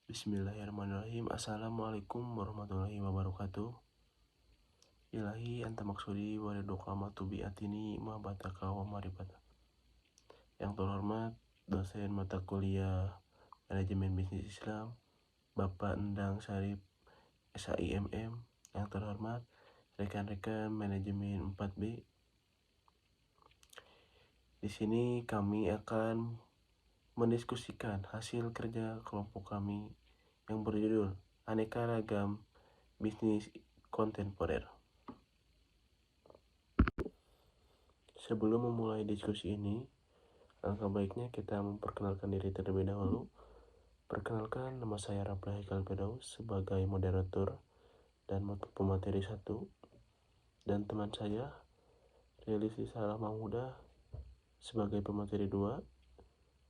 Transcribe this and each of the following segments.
Bismillahirrahmanirrahim. Assalamualaikum warahmatullahi wabarakatuh. Ilahi anta maksudi wa ridhoka matubi atini ma bataka wa maribata. Yang terhormat dosen mata kuliah Manajemen Bisnis Islam Bapak Endang Syarif SHIMM. Yang terhormat rekan-rekan manajemen 4B. Di sini kami akan mendiskusikan hasil kerja kelompok kami yang berjudul Aneka Ragam Bisnis Kontemporer. Sebelum memulai diskusi ini, alangkah baiknya kita memperkenalkan diri terlebih dahulu. Perkenalkan, nama saya Rapli Haikal Firdaus sebagai moderator dan pemateri 1, dan teman saya Relisi Salah Mahmudah sebagai pemateri 2,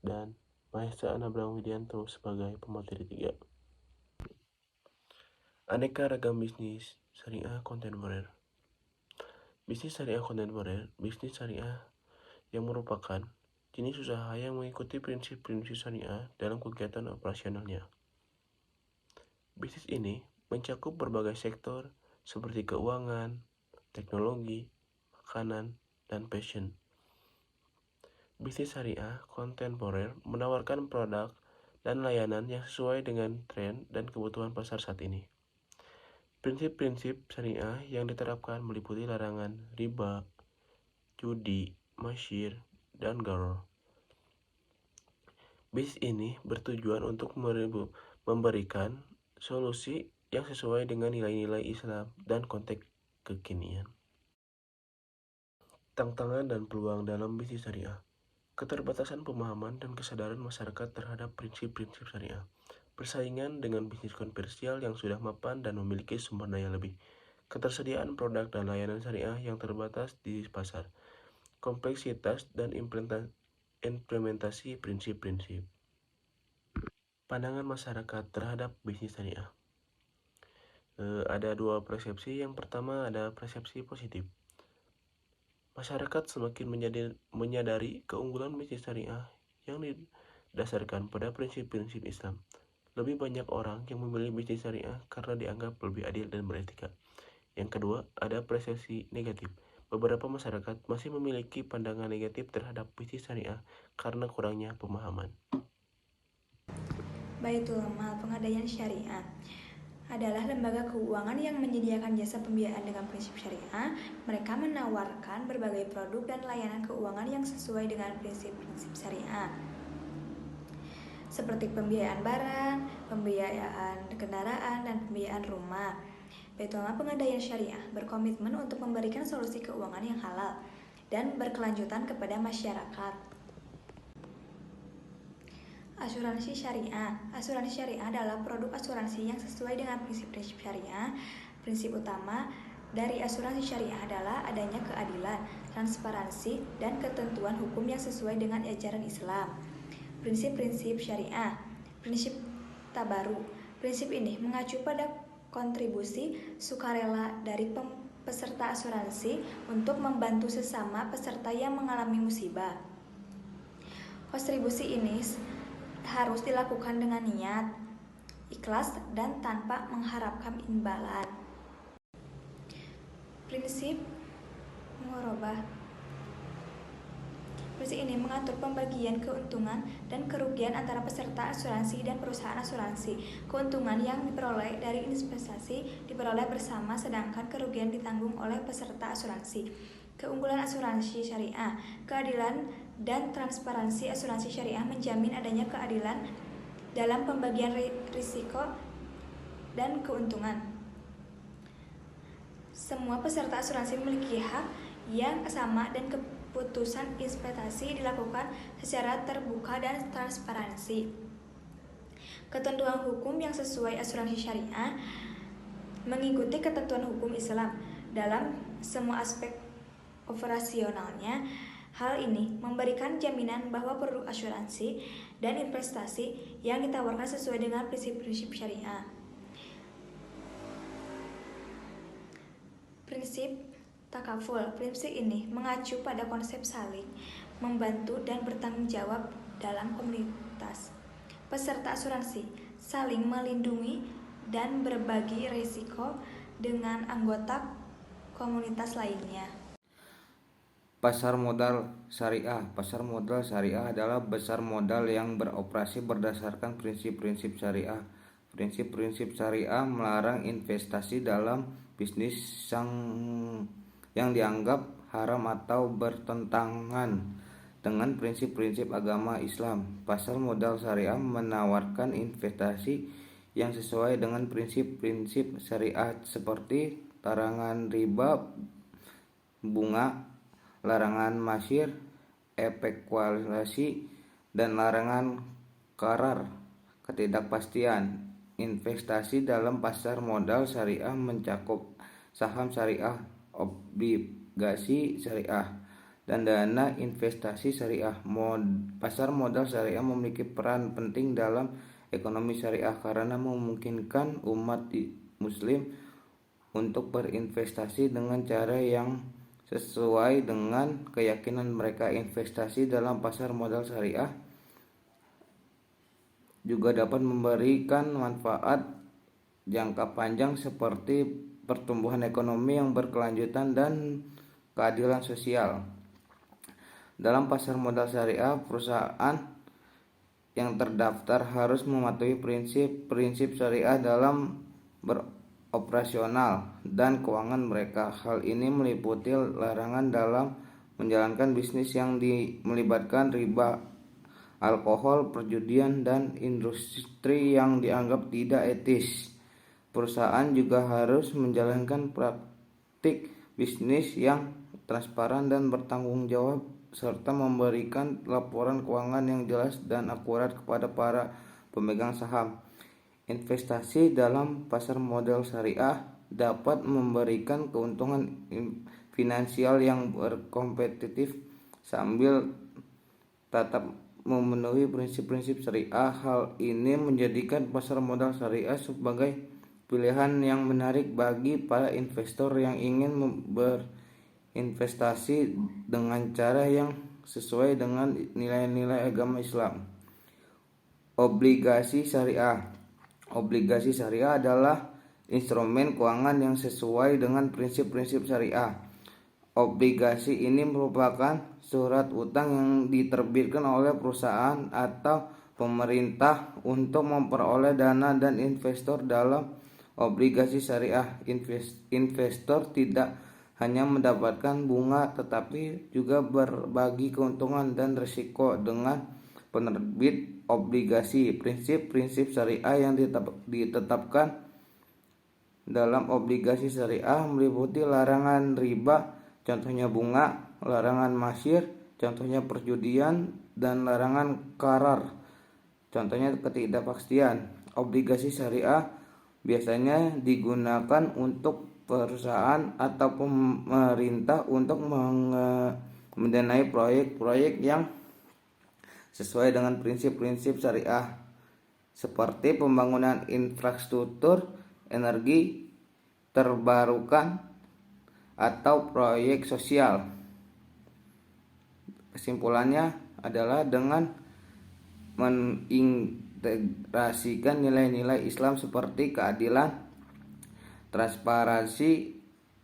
dan Mahesa Anabrang Widianto sebagai pemateri 3. Aneka Ragam Bisnis Syariah Kontemporer. Bisnis syariah kontemporer, bisnis syariah yang merupakan jenis usaha yang mengikuti prinsip-prinsip syariah dalam kegiatan operasionalnya. Bisnis ini mencakup berbagai sektor seperti keuangan, teknologi, makanan, dan fashion. Bisnis syariah kontemporer menawarkan produk dan layanan yang sesuai dengan tren dan kebutuhan pasar saat ini. Prinsip-prinsip syariah yang diterapkan meliputi larangan riba, judi, masyir, dan gharar. Bisnis ini bertujuan untuk memberikan solusi yang sesuai dengan nilai-nilai Islam dan konteks kekinian. Tantangan dan peluang dalam bisnis syariah. Keterbatasan pemahaman dan kesadaran masyarakat terhadap prinsip-prinsip syariah. Persaingan dengan bisnis komersial yang sudah mapan dan memiliki sumber daya lebih. Ketersediaan produk dan layanan syariah yang terbatas di pasar. Kompleksitas dan implementasi prinsip-prinsip. Pandangan masyarakat terhadap bisnis syariah. Ada dua persepsi. Yang pertama ada persepsi positif. Masyarakat semakin menyadari keunggulan bisnis syariah yang didasarkan pada prinsip-prinsip Islam. Lebih banyak orang yang memilih bisnis syariah karena dianggap lebih adil dan beretika. Yang kedua, ada persepsi negatif. Beberapa masyarakat masih memiliki pandangan negatif terhadap bisnis syariah karena kurangnya pemahaman. Baitul Mal Pengadaian Syariah adalah lembaga keuangan yang menyediakan jasa pembiayaan dengan prinsip syariah. Mereka menawarkan berbagai produk dan layanan keuangan yang sesuai dengan prinsip-prinsip syariah, seperti pembiayaan barang, pembiayaan kendaraan, dan pembiayaan rumah. Baitul Mal Pengadaian Syariah berkomitmen untuk memberikan solusi keuangan yang halal dan berkelanjutan kepada masyarakat. Asuransi syariah. Asuransi syariah adalah produk asuransi yang sesuai dengan prinsip-prinsip syariah. Prinsip utama dari asuransi syariah adalah adanya keadilan, transparansi, dan ketentuan hukum yang sesuai dengan ajaran Islam. Prinsip-prinsip syariah. Prinsip tabaru. Prinsip ini mengacu pada kontribusi sukarela dari peserta asuransi untuk membantu sesama peserta yang mengalami musibah. Kontribusi ini harus dilakukan dengan niat, ikhlas, dan tanpa mengharapkan imbalan. Prinsip murabah. Prinsip ini mengatur pembagian keuntungan dan kerugian antara peserta asuransi dan perusahaan asuransi. Keuntungan yang diperoleh dari investasi diperoleh bersama, sedangkan kerugian ditanggung oleh peserta asuransi. Keunggulan asuransi syariah. Keadilan dan transparansi asuransi syariah menjamin adanya keadilan dalam pembagian risiko dan keuntungan. Semua peserta asuransi memiliki hak yang sama dan keputusan investasi dilakukan secara terbuka dan transparansi. Ketentuan hukum yang sesuai asuransi syariah mengikuti ketentuan hukum Islam dalam semua aspek operasionalnya. Hal ini memberikan jaminan bahwa produk asuransi dan investasi yang ditawarkan sesuai dengan prinsip-prinsip syariah. Prinsip takaful. Prinsip ini mengacu pada konsep saling membantu dan bertanggung jawab dalam komunitas. Peserta asuransi saling melindungi, dan berbagi risiko dengan anggota komunitas lainnya. Pasar modal syariah. Pasar modal syariah adalah pasar modal yang beroperasi berdasarkan prinsip-prinsip syariah. Prinsip-prinsip syariah melarang investasi dalam bisnis yang dianggap haram atau bertentangan dengan prinsip-prinsip agama Islam. Pasar modal syariah menawarkan investasi yang sesuai dengan prinsip-prinsip syariat seperti larangan riba, bunga, larangan masyir, espekulasi, dan larangan qarar, ketidakpastian. Investasi dalam pasar modal syariah mencakup saham syariah, obligasi syariah, dan dana investasi syariah. Pasar modal syariah memiliki peran penting dalam ekonomi syariah karena memungkinkan umat muslim untuk berinvestasi dengan cara yang sesuai dengan keyakinan mereka. Investasi dalam pasar modal syariah juga dapat memberikan manfaat jangka panjang seperti pertumbuhan ekonomi yang berkelanjutan dan keadilan sosial. Dalam pasar modal syariah, perusahaan yang terdaftar harus mematuhi prinsip-prinsip syariah dalam beroperasional dan keuangan mereka. Hal ini meliputi larangan dalam menjalankan bisnis yang melibatkan riba, alkohol, perjudian, dan industri yang dianggap tidak etis. Perusahaan juga harus menjalankan praktik bisnis yang transparan dan bertanggung jawab, serta memberikan laporan keuangan yang jelas dan akurat kepada para pemegang saham. Investasi dalam pasar modal syariah dapat memberikan keuntungan finansial yang berkompetitif sambil tetap memenuhi prinsip-prinsip syariah. Hal ini menjadikan pasar modal syariah sebagai pilihan yang menarik bagi para investor yang ingin berinvestasi dengan cara yang sesuai dengan nilai-nilai agama Islam. Obligasi syariah. Obligasi syariah adalah instrumen keuangan yang sesuai dengan prinsip-prinsip syariah. Obligasi ini merupakan surat utang yang diterbitkan oleh perusahaan atau pemerintah untuk memperoleh dana dan investor. Dalam obligasi syariah, investor tidak hanya mendapatkan bunga tetapi juga berbagi keuntungan dan risiko dengan penerbit obligasi. Prinsip-prinsip syariah yang ditetapkan dalam obligasi syariah meliputi larangan riba, contohnya bunga, larangan masyir, contohnya perjudian, dan larangan qarar, contohnya ketidakpastian. Obligasi syariah biasanya digunakan untuk perusahaan atau pemerintah untuk mendanai proyek-proyek yang sesuai dengan prinsip-prinsip syariah seperti pembangunan infrastruktur, energi terbarukan, atau proyek sosial. Kesimpulannya adalah dengan mengintegrasikan nilai-nilai Islam seperti keadilan, transparansi,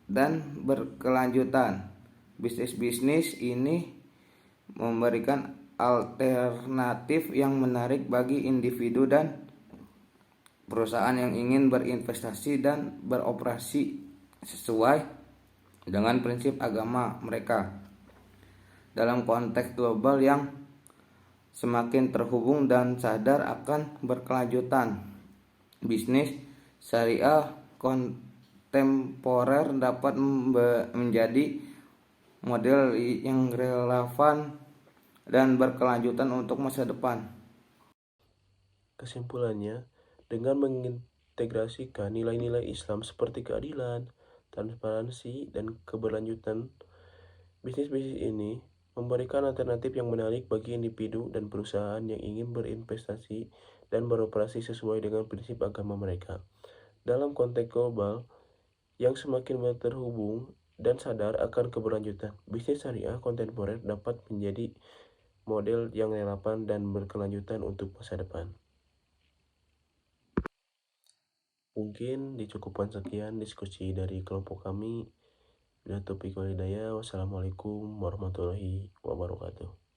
dan berkelanjutan, bisnis-bisnis ini memberikan alternatif yang menarik bagi individu dan perusahaan yang ingin berinvestasi dan beroperasi sesuai dengan prinsip agama mereka. Dalam konteks global yang semakin terhubung dan sadar akan berkelanjutan, bisnis syariah kontemporer dapat menjadi model yang relevan dan berkelanjutan untuk masa depan. Kesimpulannya, dengan mengintegrasikan nilai-nilai Islam seperti keadilan, transparansi, dan keberlanjutan, bisnis-bisnis ini memberikan alternatif yang menarik bagi individu dan perusahaan yang ingin berinvestasi dan beroperasi sesuai dengan prinsip agama mereka. Dalam konteks global yang semakin terhubung dan sadar akan keberlanjutan, bisnis syariah kontemporer dapat menjadi model yang relevan dan berkelanjutan untuk masa depan. Mungkin dicukupkan sekian diskusi dari kelompok kami. Bila taufiq wal hidayah, wassalamualaikum warahmatullahi wabarakatuh.